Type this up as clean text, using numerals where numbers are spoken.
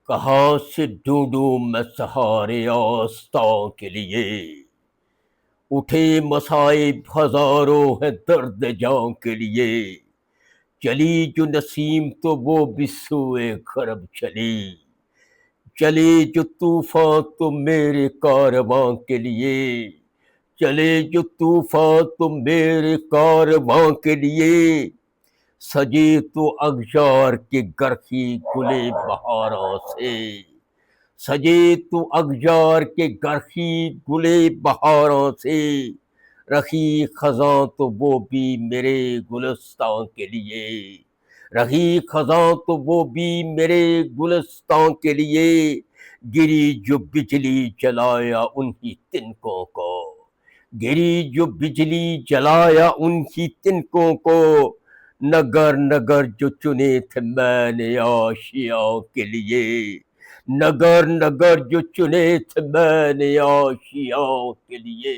کہاں سے ڈھونڈوں میں سہارے آستاں کے لیے، اٹھے مصائب ہزاروں ہیں درد جاں کے لیے، چلی جو نسیم تو وہ بھی سوئے غرب چلی، چلے جو طوفان تو میرے کارواں کے لیے، چلے جو طوفان تو میرے کارواں کے لیے، سجے تو اغیار کے گرخی گلے بہاراں سے، سجے تو اغیار کے گرخی گلے بہاراں سے، رہی خزاں تو وہ بھی میرے گلستاں کے لیے، رہی خزاں تو وہ بھی میرے گلستاں کے لیے، گری جو بجلی جلایا انہی تنکوں کو، گری جو بجلی جلایا انہی تنکوں کو، نگر نگر جو چنے تھے میں نے آشیاں کے لیے، نگر نگر جو چنے تھے میں نے آشیاں کے لیے۔